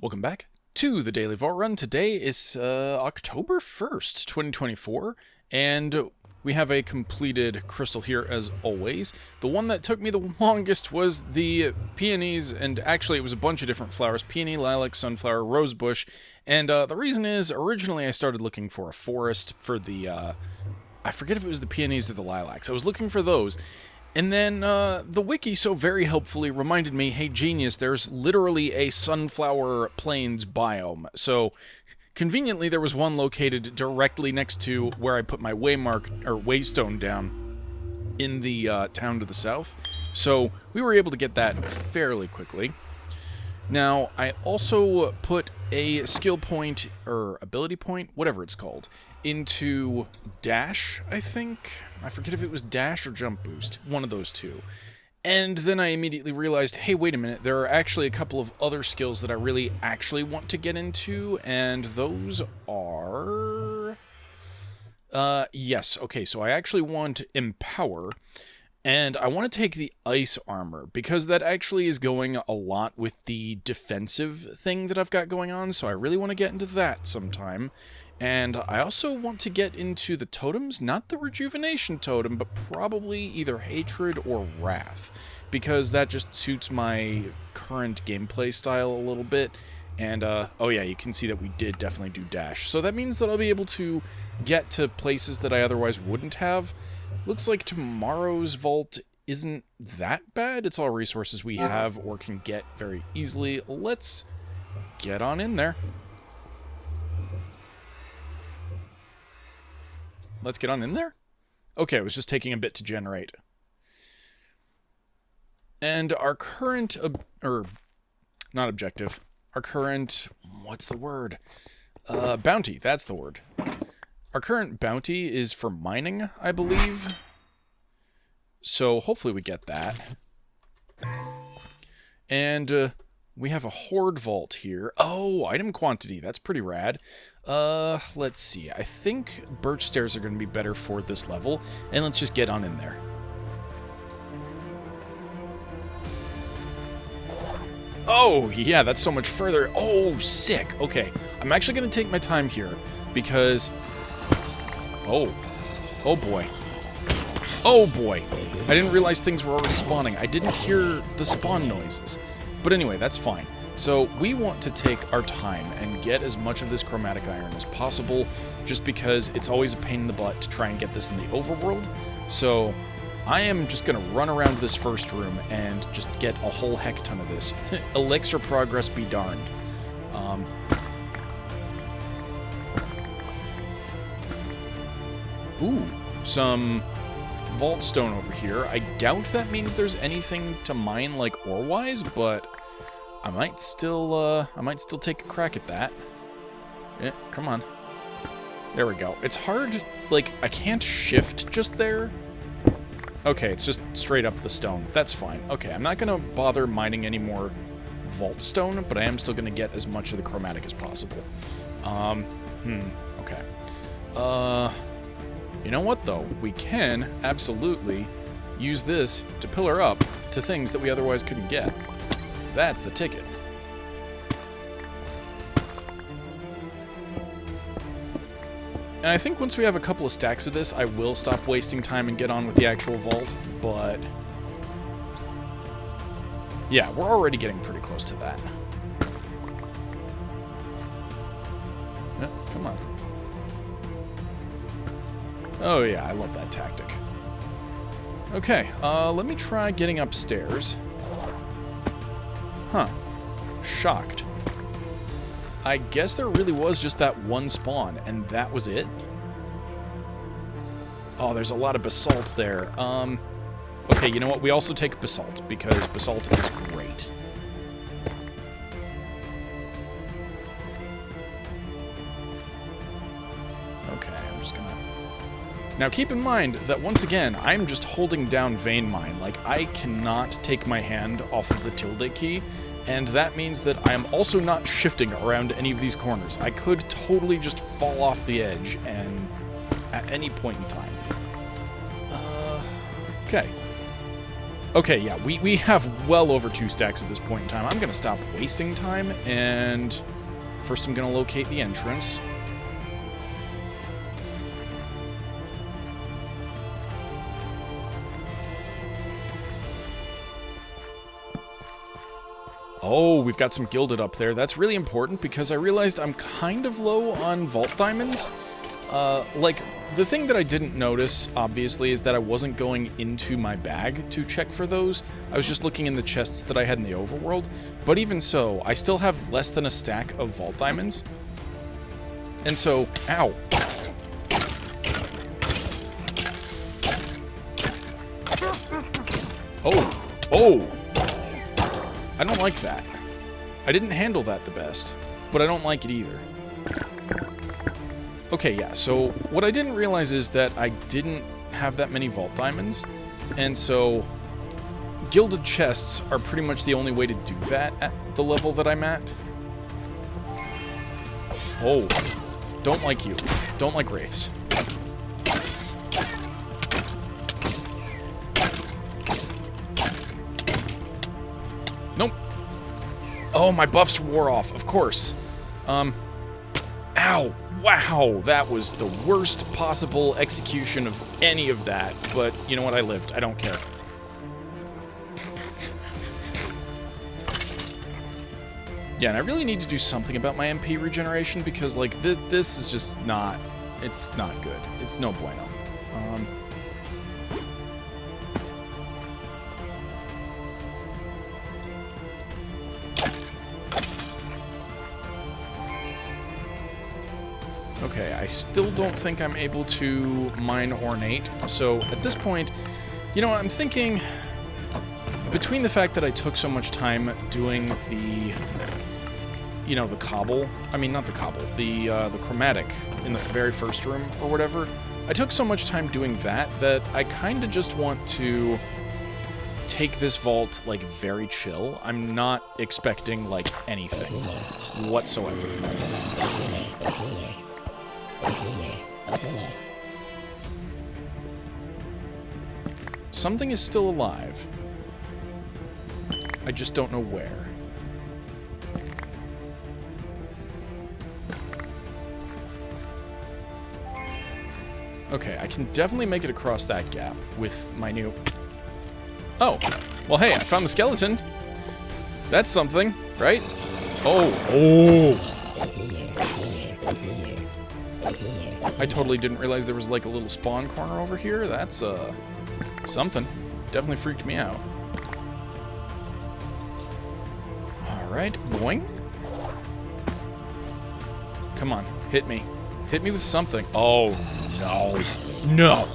Welcome back to the Daily Vault Run. Today is October 1st, 2024, and we have a completed crystal here as always. The one that took me the longest was the peonies, and actually it was a bunch of different flowers: peony, lilac, sunflower, rosebush, and the reason is originally I started looking for a forest for the, I forget if it was the peonies or the lilacs. I was looking for those. And then, the wiki so very helpfully reminded me, hey genius, there's literally a sunflower plains biome. So, conveniently there was one located directly next to where I put my waystone down in the, town to the south. So, we were able to get that fairly quickly. Now, I also put a skill point, or ability point, whatever it's called, into dash, I think. I forget if it was dash or jump boost, one of those two. And then I immediately realized, hey, wait a minute, there are actually a couple of other skills that I really actually want to get into, and those are... yes, okay, so I actually want Empower, and I want to take the Ice Armor, because that actually is going a lot with the defensive thing that I've got going on, so I really want to get into that sometime. And I also want to get into the totems, not the Rejuvenation totem, but probably either Hatred or Wrath, because that just suits my current gameplay style a little bit. And, oh yeah, you can see that we did definitely do dash. So that means that I'll be able to get to places that I otherwise wouldn't have. Looks like tomorrow's vault isn't that bad. It's all resources we have or can get very easily. Let's get on in there. Let's get on in there? Okay, it was just taking a bit to generate. And our current, not objective, our current, what's the word? Bounty, that's the word. Our current bounty is for mining, I believe. So hopefully we get that. And we have a horde vault here. Oh, item quantity, that's pretty rad. Let's see. I think birch stairs are going to be better for this level, and let's just get on in there. Oh, yeah, that's so much further. Oh, sick. Okay, I'm actually going to take my time here, because... Oh. Oh, boy. Oh, boy. I didn't realize things were already spawning. I didn't hear the spawn noises. But anyway, that's fine. So we want to take our time and get as much of this chromatic iron as possible, just because it's always a pain in the butt to try and get this in the overworld. So I am just going to run around this first room and just get a whole heck ton of this. Elixir progress be darned. Ooh, some vault stone over here. I doubt that means there's anything to mine like ore-wise, but I might still take a crack at that. Yeah, come on. There we go. It's hard, like, I can't shift just there. Okay, it's just straight up the stone. That's fine. Okay, I'm not gonna bother mining any more vault stone, but I am still gonna get as much of the chromatic as possible. Okay. You know what, though? We can absolutely use this to pillar up to things that we otherwise couldn't get. That's the ticket. And I think once we have a couple of stacks of this, I will stop wasting time and get on with the actual vault, but... yeah, we're already getting pretty close to that. Come on. Oh yeah, I love that tactic. Okay, let me try getting upstairs. Huh. Shocked. I guess there really was just that one spawn, and that was it? Oh, there's a lot of basalt there. Okay, you know what? We also take basalt, because basalt is great. Okay, I'm just gonna... Now keep in mind that once again, I'm just holding down vein mine. Like, I cannot take my hand off of the tilde key, and that means that I am also not shifting around any of these corners. I could totally just fall off the edge and at any point in time. Okay. Okay, yeah, we have well over 2 stacks at this point in time. I'm gonna stop wasting time, and first I'm gonna locate the entrance. Oh, we've got some gilded up there. That's really important because I realized I'm kind of low on vault diamonds. Like, the thing that I didn't notice, obviously, is that I wasn't going into my bag to check for those. I was just looking in the chests that I had in the overworld. But even so, I still have less than a stack of vault diamonds. And so, ow. Oh. I don't like that. I didn't handle that the best, but I don't like it either. Okay, yeah, so what I didn't realize is that I didn't have that many vault diamonds, and so gilded chests are pretty much the only way to do that at the level that I'm at. Oh, don't like you. Don't like wraiths. Nope. Oh, my buffs wore off, of course. Ow. Wow, that was the worst possible execution of any of that. But you know what? I lived. I don't care. Yeah, and I really need to do something about my MP regeneration because, like, this is just not... It's not good. It's no bueno. Okay, I still don't think I'm able to mine Ornate, so at this point, you know what, I'm thinking, between the fact that I took so much time doing the, you know, the cobble, I mean, not the cobble, the chromatic in the very first room, or whatever, I took so much time doing that I kinda just want to take this vault, like, very chill. I'm not expecting, like, anything whatsoever. Something is still alive. I just don't know where. Okay, I can definitely make it across that gap with my new... Oh, well hey, I found the skeleton. That's something, right? Oh. I totally didn't realize there was like a little spawn corner over here. That's, something. Definitely freaked me out. Alright, boing. Come on, hit me. Hit me with something. Oh, no. No.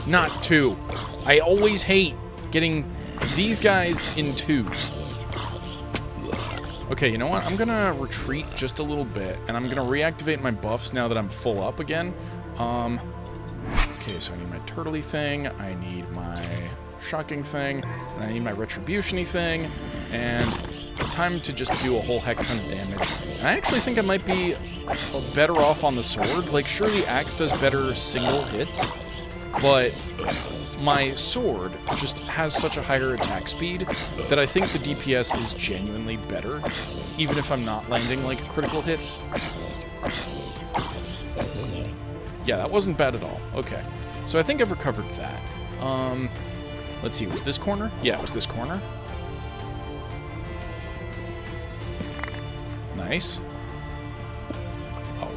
Not 2. I always hate getting these guys in 2s. Okay, you know what? I'm gonna retreat just a little bit, and I'm gonna reactivate my buffs now that I'm full up again. Okay, so I need my turtley thing, I need my shocking thing, and I need my retribution-y thing, and time to just do a whole heck ton of damage. And I actually think I might be better off on the sword. Like, sure, the axe does better single hits, but my sword just has such a higher attack speed that I think the DPS is genuinely better, even if I'm not landing, like, critical hits. Yeah, that wasn't bad at all. Okay. So I think I've recovered that. Let's see, was this corner? Yeah, it was this corner. Nice. Oh,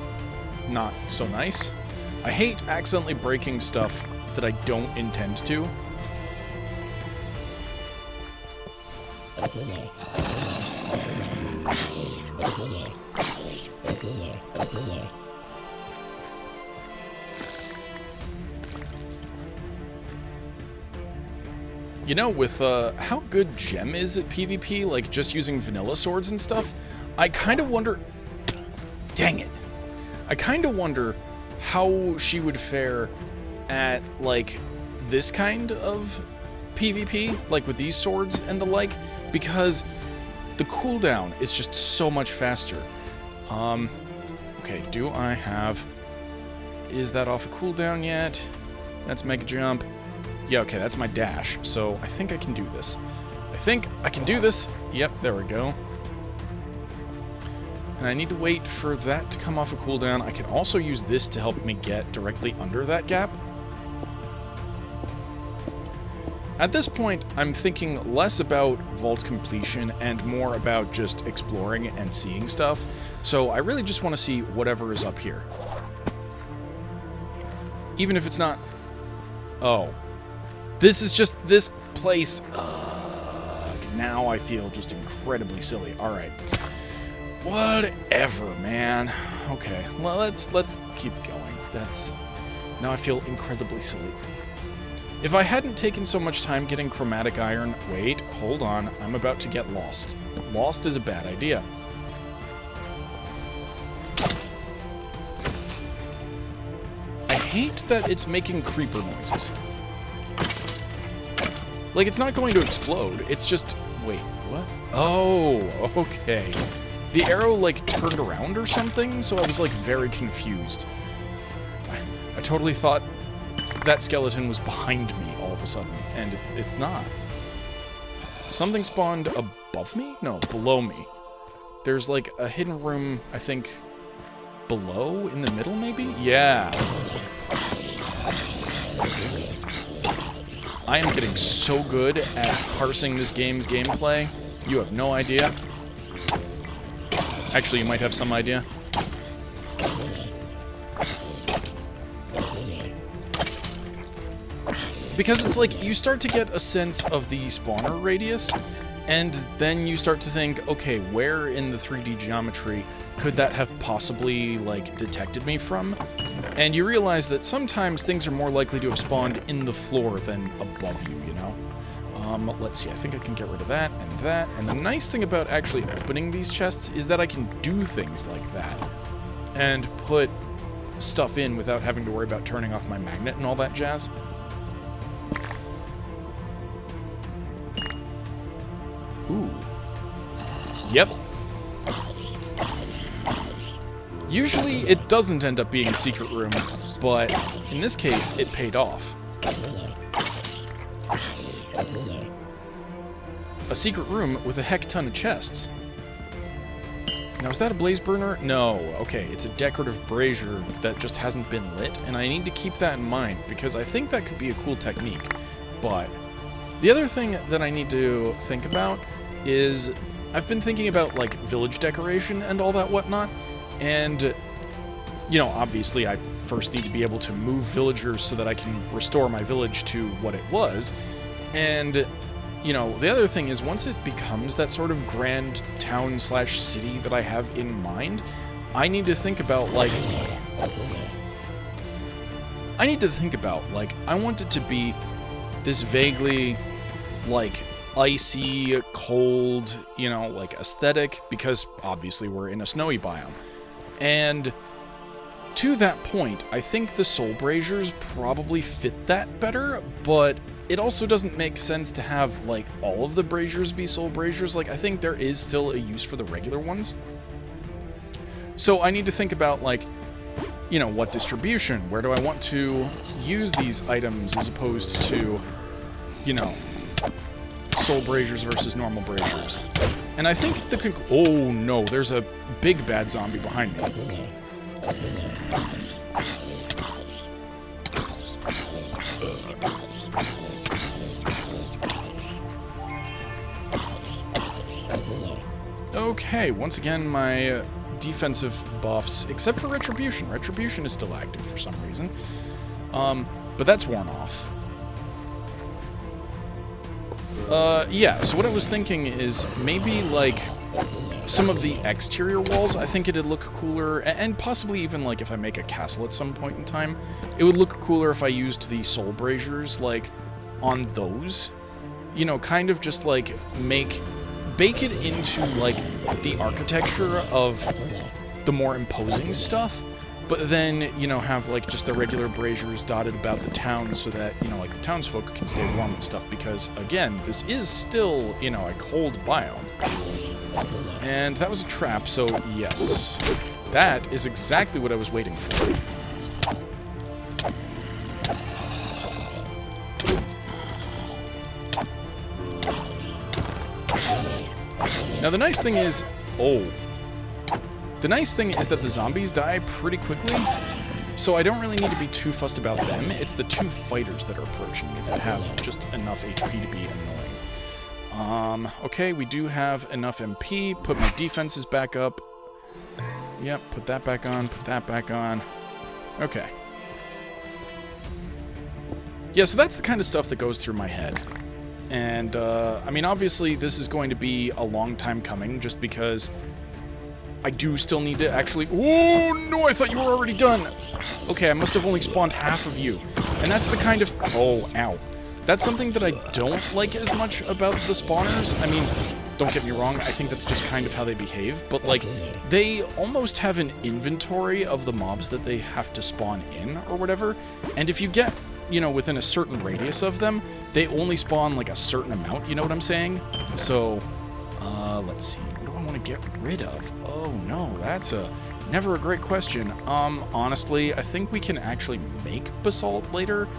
not so nice. I hate accidentally breaking stuff that I don't intend to. You know, with how good Gem is at PvP, like just using vanilla swords and stuff, I kind of wonder... Dang it. I kind of wonder how she would fare at, like, this kind of PvP, like with these swords and the like, because the cooldown is just so much faster. Okay, do I have... Is that off a cooldown yet? That's Mega Jump. Yeah, okay, that's my dash. So I think I can do this. I think I can do this. Yep, there we go. And I need to wait for that to come off a cooldown. I can also use this to help me get directly under that gap. At this point, I'm thinking less about vault completion and more about just exploring and seeing stuff. So I really just want to see whatever is up here. Even if it's not... Oh. This is just... This place... Now I feel just incredibly silly. Alright. Whatever, man. Okay. Well, let's keep going. Now I feel incredibly silly. If I hadn't taken so much time getting chromatic iron... Wait, hold on. I'm about to get lost. Lost is a bad idea. I hate that it's making creeper noises. Like, it's not going to explode. It's just... Wait, what? Oh, okay. The arrow, like, turned around or something, so I was, like, very confused. I totally thought that skeleton was behind me all of a sudden, and it's not. Something spawned above me? No, below me. There's, like, a hidden room, I think, below? In the middle, maybe? Yeah. I am getting so good at parsing this game's gameplay. You have no idea. Actually, you might have some idea. Because it's like, you start to get a sense of the spawner radius, and then you start to think, okay, where in the 3D geometry could that have possibly, like, detected me from? And you realize that sometimes things are more likely to have spawned in the floor than above you, you know? Let's see, I think I can get rid of that and that. And the nice thing about actually opening these chests is that I can do things like that. And put stuff in without having to worry about turning off my magnet and all that jazz. Ooh. Yep. Usually it doesn't end up being a secret room, but in this case it paid off. A secret room with a heck ton of chests. Now, is that a blaze burner? No. Okay, it's a decorative brazier that just hasn't been lit, and I need to keep that in mind, because I think that could be a cool technique. But the other thing that I need to think about is I've been thinking about, like, village decoration and all that whatnot, and, you know, obviously I first need to be able to move villagers so that I can restore my village to what it was, and... You know, the other thing is, once it becomes that sort of grand town/city that I have in mind, I need to think about, like... I want it to be this vaguely, like, icy, cold, you know, like, aesthetic, because obviously we're in a snowy biome. And to that point, I think the soul braziers probably fit that better, but... It also doesn't make sense to have, like, all of the braziers be soul braziers. Like, I think there is still a use for the regular ones. So I need to think about, like, you know, what distribution? Where do I want to use these items as opposed to, you know, soul braziers versus normal braziers? And I think the oh no, there's a big bad zombie behind me. Okay, once again, my defensive buffs, except for Retribution. Retribution is still active for some reason. But that's worn off. Yeah, so what I was thinking is maybe, like, some of the exterior walls, I think it'd look cooler, and possibly even, like, if I make a castle at some point in time, it would look cooler if I used the soul braziers, like, on those. You know, kind of just, like, bake it into, like, the architecture of the more imposing stuff, but then, you know, have, like, just the regular braziers dotted about the town so that, you know, like, the townsfolk can stay warm and stuff, because, again, this is still, you know, a cold biome. And that was a trap, so yes. That is exactly what I was waiting for. Now the nice thing is... Oh. The nice thing is that the zombies die pretty quickly, so I don't really need to be too fussed about them. It's the two fighters that are approaching me that have just enough HP to be annoying. Okay, we do have enough MP. Put my defenses back up. Yep, put that back on, put that back on. Okay. Yeah, so that's the kind of stuff that goes through my head. And, I mean, obviously, this is going to be a long time coming, just because I do still need to actually... Oh, no, I thought you were already done! Okay, I must have only spawned half of you. And that's the kind of... Oh, ow. That's something that I don't like as much about the spawners. I mean, don't get me wrong, I think that's just kind of how they behave, but, like, they almost have an inventory of the mobs that they have to spawn in, or whatever, and if you get, you know, within a certain radius of them, they only spawn, like, a certain amount, you know what I'm saying? So, let's see, what do I want to get rid of? Oh, no, that's never a great question. Honestly, I think we can actually make basalt later.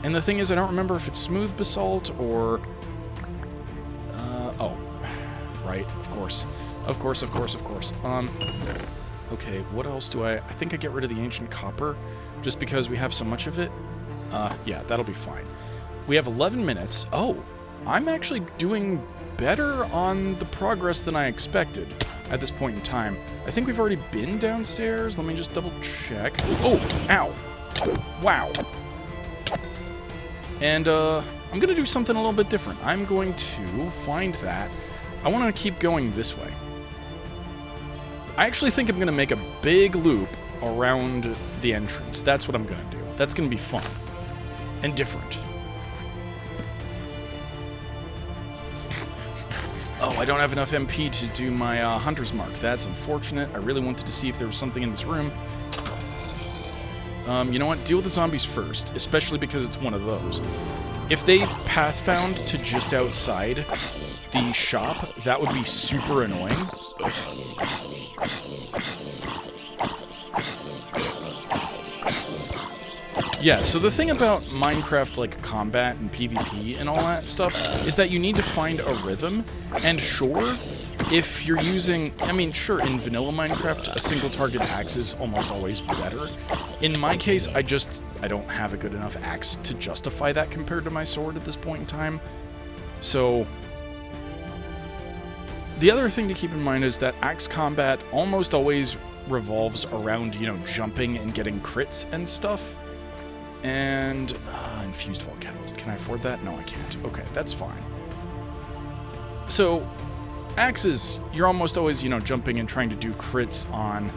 And the thing is, I don't remember if it's smooth basalt or... oh. Right, of course. Of course. Okay, what else do I think I get rid of the ancient copper, just because we have so much of it. Yeah, that'll be fine. We have 11 minutes. Oh, I'm actually doing better on the progress than I expected at this point in time. I think we've already been downstairs. Let me just double check. Oh, ow. Wow. And, I'm gonna do something a little bit different. I'm going to find that. I want to keep going this way. I actually think I'm gonna make a big loop around the entrance. That's what I'm gonna do. That's gonna be fun. And different. Oh, I don't have enough MP to do my, Hunter's Mark. That's unfortunate. I really wanted to see if there was something in this room. You know what? Deal with the zombies first, especially because it's one of those. If they path found to just outside the shop, that would be super annoying. Yeah, so the thing about Minecraft, like, combat and PvP and all that stuff, is that you need to find a rhythm, and sure, if you're using... I mean, sure, in vanilla Minecraft, a single-target axe is almost always better. In my case, I don't have a good enough axe to justify that compared to my sword at this point in time. So... The other thing to keep in mind is that axe combat almost always revolves around, you know, jumping and getting crits and stuff. And, infused vault catalyst. Can I afford that? No, I can't. Okay, that's fine. So, axes, you're almost always, you know, jumping and trying to do crits on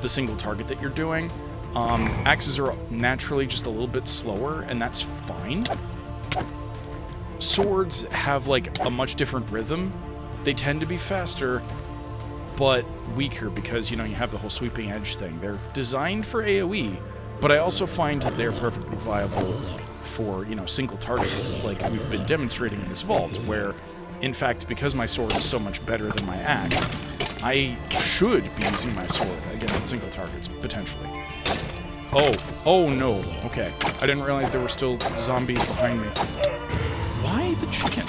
the single target that you're doing. Axes are naturally just a little bit slower, and that's fine. Swords have, like, a much different rhythm. They tend to be faster, but weaker because, you know, you have the whole sweeping edge thing. They're designed for AoE, but I also find that they're perfectly viable for, you know, single targets, like we've been demonstrating in this vault, where, in fact, because my sword is so much better than my axe, I should be using my sword against single targets, potentially. Oh no, okay. I didn't realize there were still zombies behind me. Why the chicken?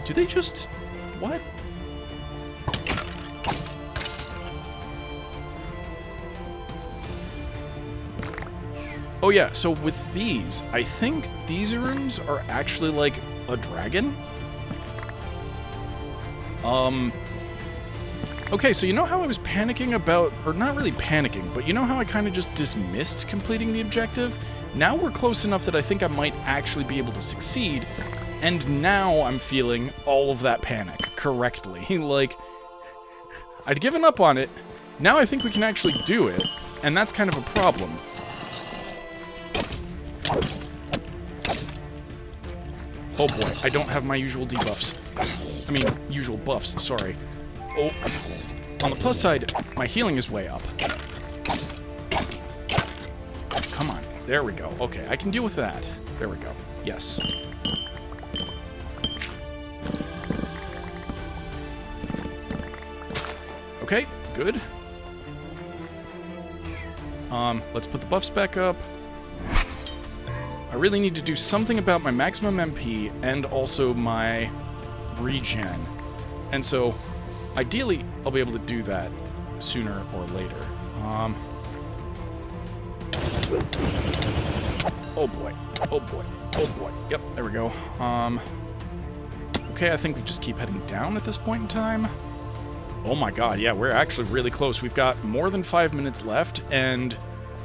Do they just... what? Oh yeah, so with these, I think these rooms are actually like a dragon? Okay, so you know how I was panicking about, or not really panicking, but you know how I kind of just dismissed completing the objective? Now we're close enough that I think I might actually be able to succeed, and now I'm feeling all of that panic correctly. Like, I'd given up on it, now I think we can actually do it, and that's kind of a problem. Oh boy, I don't have my usual debuffs. I mean, usual buffs, sorry. Oh, on the plus side, my healing is way up. Come on, there we go. Okay, I can deal with that. There we go. Yes. Okay, good. Let's put the buffs back up. I really need to do something about my maximum MP and also my regen. And so, ideally, I'll be able to do that sooner or later. Oh boy. Oh boy. Oh boy. Yep, there we go. Okay, I think we just keep heading down at this point in time. Oh my god, yeah, we're actually really close. We've got more than 5 minutes left, and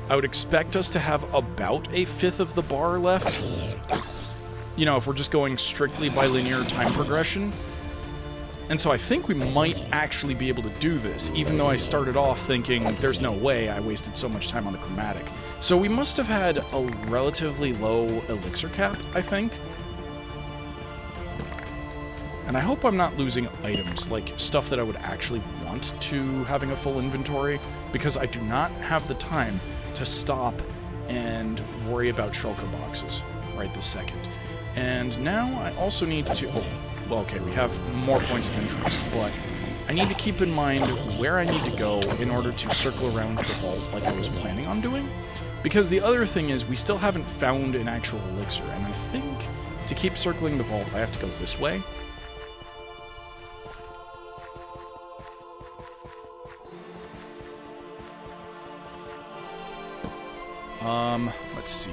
I would expect us to have about a fifth of the bar left. You know, if we're just going strictly by linear time progression. And so I think we might actually be able to do this, even though I started off thinking there's no way I wasted so much time on the chromatic. So we must have had a relatively low elixir cap, I think. And I hope I'm not losing items, like stuff that I would actually want to having a full inventory, because I do not have the time to stop and worry about shulker boxes right this second. And now I also need to... Oh, well, okay, we have more points of interest, but I need to keep in mind where I need to go in order to circle around the vault like I was planning on doing. Because the other thing is, we still haven't found an actual elixir, and I think to keep circling the vault, I have to go this way. Let's see.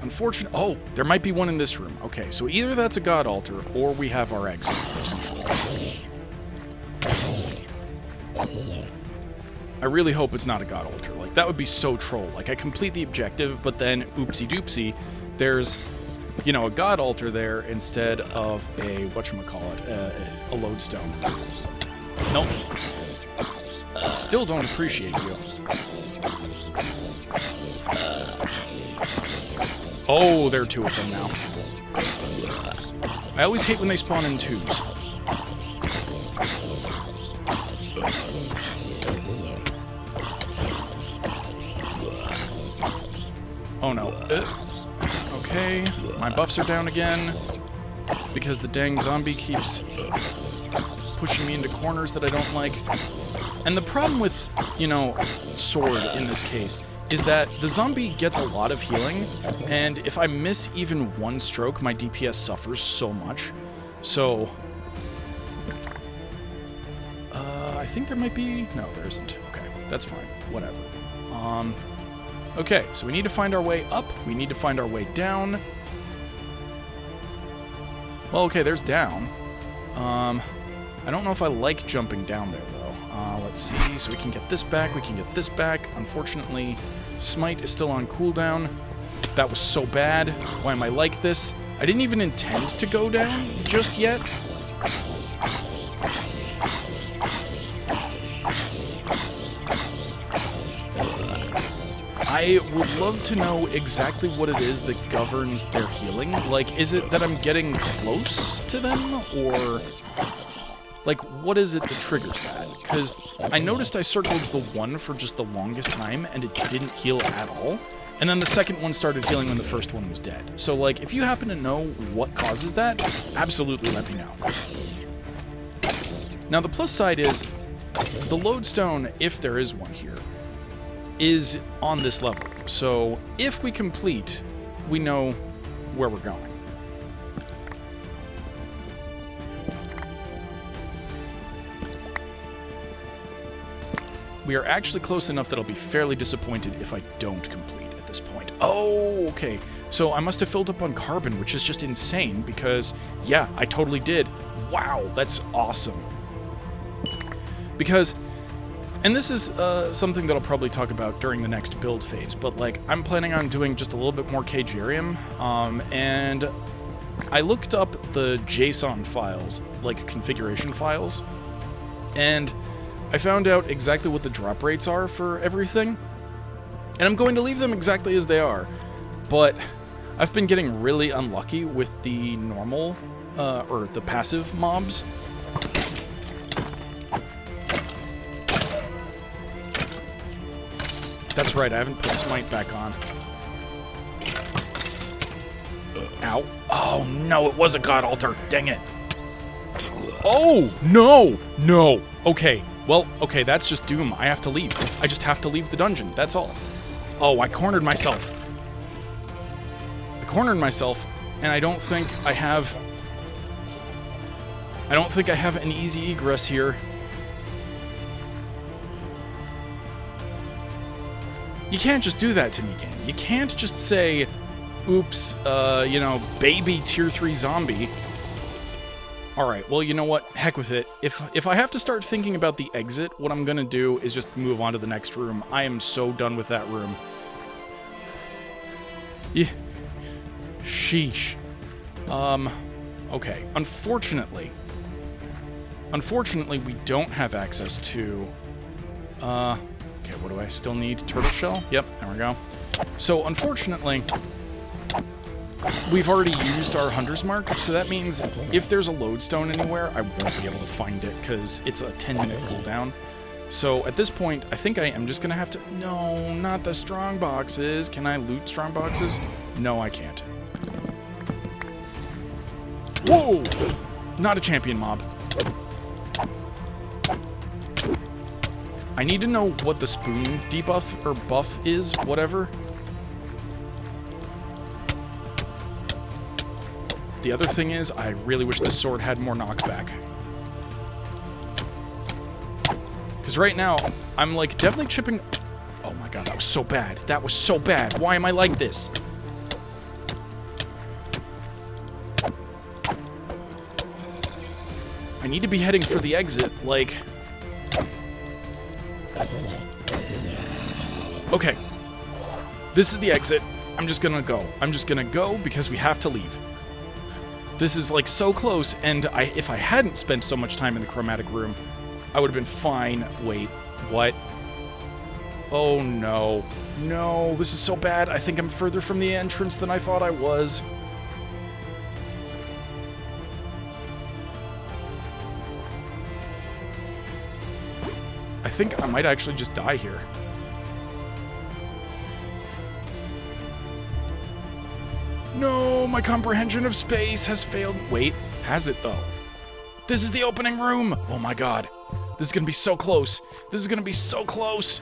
Unfortunately, oh, there might be one in this room. Okay, so either that's a god altar, or we have our exit, potentially. I really hope it's not a god altar. Like, that would be so troll. Like, I complete the objective, but then, oopsie-doopsie, there's, you know, a god altar there instead of a, whatchamacallit, a lodestone. Nope. Still don't appreciate you. Oh, there are two of them now. I always hate when they spawn in twos. Oh no. Okay, my buffs are down again because the dang zombie keeps pushing me into corners that I don't like. And the problem with, you know, sword in this case is that the zombie gets a lot of healing, and if I miss even one stroke, my DPS suffers so much. So, I think there might be... No, there isn't. Okay, that's fine. Whatever. Okay, so we need to find our way up. We need to find our way down. Well, okay, there's down. I don't know if I like jumping down there, though. Let's see, so we can get this back, we can get this back. Unfortunately, Smite is still on cooldown. That was so bad. Why am I like this? I didn't even intend to go down just yet. I would love to know exactly what it is that governs their healing. Like, is it that I'm getting close to them, or... like, what is it that triggers that? Because I noticed I circled the one for just the longest time, and it didn't heal at all. And then the second one started healing when the first one was dead. So, like, if you happen to know what causes that, absolutely let me know. Now, the plus side is, the lodestone, if there is one here, is on this level. So, if we complete, we know where we're going. We are actually close enough that I'll be fairly disappointed if I don't complete at this point. Oh, okay. So I must have filled up on carbon, which is just insane because, yeah, I totally did. Wow, that's awesome. Because, and this is something that I'll probably talk about during the next build phase, but, like, I'm planning on doing just a little bit more Kagerium, and I looked up the JSON files, like configuration files, and I found out exactly what the drop rates are for everything, and I'm going to leave them exactly as they are, but I've been getting really unlucky with the normal, or the passive mobs. That's right, I haven't put Smite back on. Ow. Oh no, it was a god altar, dang it. Oh, no, no, okay. Well, okay, that's just doom. I have to leave. I just have to leave the dungeon. That's all. Oh, I cornered myself. I cornered myself, and I don't think I have... I don't think I have an easy egress here. You can't just do that to me, game. You can't just say, oops, you know, baby tier 3 zombie. Alright, well, you know what? Heck with it. If I have to start thinking about the exit, what I'm gonna do is just move on to the next room. I am so done with that room. Yeah. Sheesh. Okay. Unfortunately, we don't have access to, okay, what do I still need? Turtle shell? Yep, there we go. So, unfortunately, we've already used our Hunter's Mark, so that means if there's a lodestone anywhere, I won't be able to find it, because it's a 10-minute cooldown. So, at this point, I think I am just gonna have to... No, not the strong boxes. Can I loot strong boxes? No, I can't. Whoa! Not a champion mob. I need to know what the spoon debuff or buff is, whatever. The other thing is, I really wish this sword had more knockback. Because right now, I'm like definitely chipping... Oh my god, that was so bad. That was so bad. Why am I like this? I need to be heading for the exit, like... Okay. This is the exit. I'm just gonna go. I'm just gonna go because we have to leave. This is like so close, and if I hadn't spent so much time in the chromatic room, I would have been fine. Wait, what? Oh no. No, this is so bad. I think I'm further from the entrance than I thought I was. I think I might actually just die here. No, my comprehension of space has failed. Wait, has it though? This is the opening room! Oh my god. This is gonna be so close. This is gonna be so close.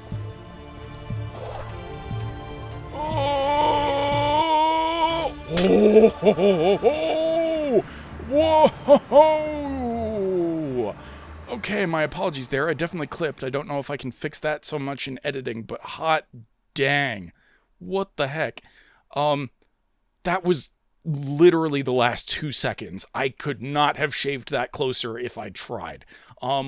Oh! Oh! Whoa! Okay, my apologies there. I definitely clipped. I don't know if I can fix that so much in editing, but hot dang. What the heck? That was literally the last 2 seconds. I could not have shaved that closer if I tried.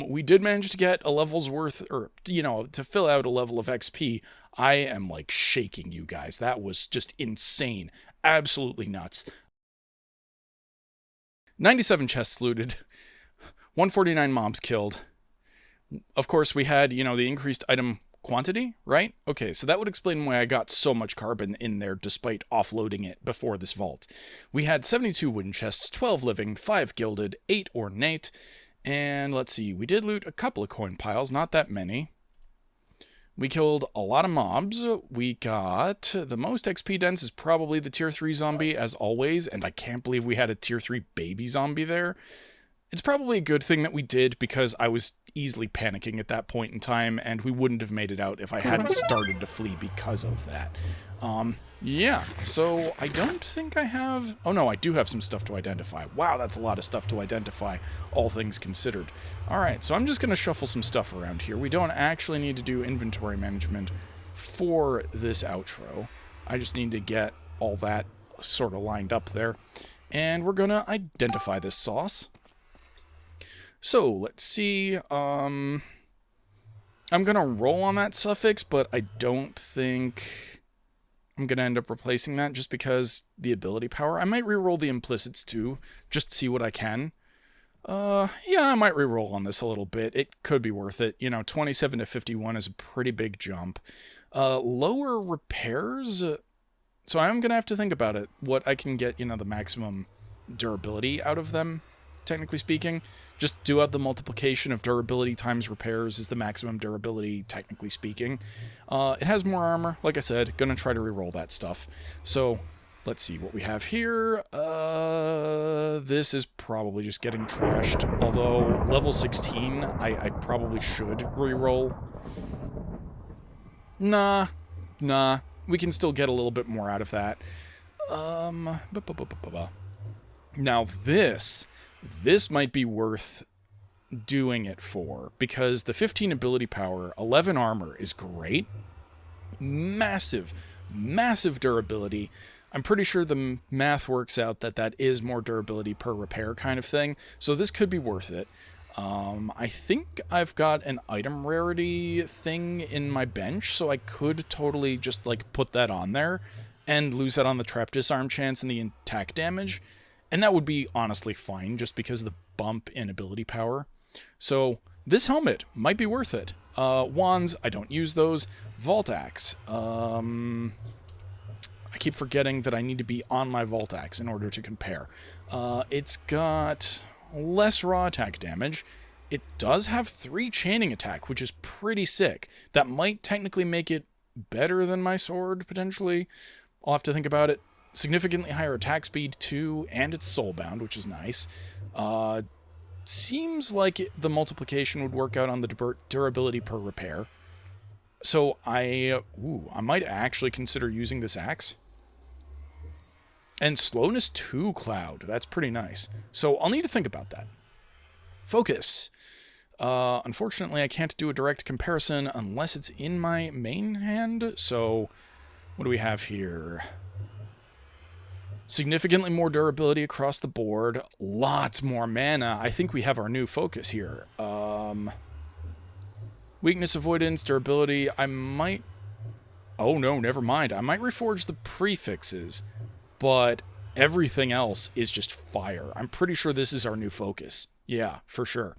We did manage to get a level's worth, or, you know, to fill out a level of XP. I am, like, shaking you guys. That was just insane. Absolutely nuts. 97 chests looted. 149 mobs killed. Of course, we had, you know, the increased item quantity, right? Okay, so that would explain why I got so much carbon in there despite offloading it before this vault. We had 72 wooden chests, 12 living, 5 gilded, 8 ornate, and let's see, we did loot a couple of coin piles, not that many. We killed a lot of mobs. We got the most XP dense is probably the tier 3 zombie as always, and I can't believe we had a tier 3 baby zombie there. It's probably a good thing that we did because I was easily panicking at that point in time, and we wouldn't have made it out if I hadn't started to flee because of that. Yeah, so I don't think I have... Oh no, I do have some stuff to identify. Wow, that's a lot of stuff to identify, all things considered. Alright, so I'm just going to shuffle some stuff around here. We don't actually need to do inventory management for this outro. I just need to get all that sort of lined up there. And we're going to identify this sauce. So, let's see, I'm gonna roll on that suffix, but I don't think I'm gonna end up replacing that just because the ability power. I might reroll the implicits too, just to see what I can. Yeah, I might reroll on this a little bit. It could be worth it. You know, 27 to 51 is a pretty big jump. Lower repairs, so I'm gonna have to think about it, what I can get, you know, the maximum durability out of them. Technically speaking, just do out the multiplication of durability times repairs is the maximum durability, technically speaking. It has more armor, like I said, gonna try to reroll that stuff. So, let's see what we have here. This is probably just getting trashed, although level 16, I probably should reroll. Nah, we can still get a little bit more out of that. Now this might be worth doing it for, because the 15 ability power, 11 armor is great. Massive, massive durability. I'm pretty sure the math works out that that is more durability per repair kind of thing, so this could be worth it. I think I've got an item rarity thing in my bench, so I could totally just, like, put that on there and lose that on the trap disarm chance and the attack damage, and that would be honestly fine just because of the bump in ability power. So this helmet might be worth it. Wands, I don't use those. Vault Axe. I keep forgetting that I need to be on my Vault Axe in order to compare. It's got less raw attack damage. It does have 3 chaining attack, which is pretty sick. That might technically make it better than my sword, potentially. I'll have to think about it. Significantly higher attack speed, too, and it's soulbound, which is nice. Seems like the multiplication would work out on the durability per repair. So I might actually consider using this axe. And slowness 2 cloud. That's pretty nice. So I'll need to think about that. Focus. Unfortunately, I can't do a direct comparison unless it's in my main hand. So what do we have here? Significantly more durability across the board. Lots more mana. I think we have our new focus here. Weakness, avoidance, durability. I might... Oh no, never mind. I might reforge the prefixes, but everything else is just fire. I'm pretty sure this is our new focus. Yeah, for sure.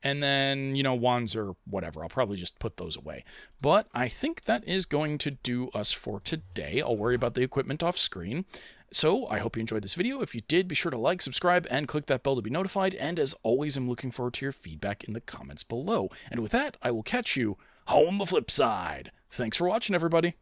And then, you know, wands or whatever. I'll probably just put those away. But I think that is going to do us for today. I'll worry about the equipment off screen. So I hope you enjoyed this video. If you did, be sure to like, subscribe, and click that bell to be notified. And as always, I'm looking forward to your feedback in the comments below. And with that, I will catch you on the flip side. Thanks for watching, everybody.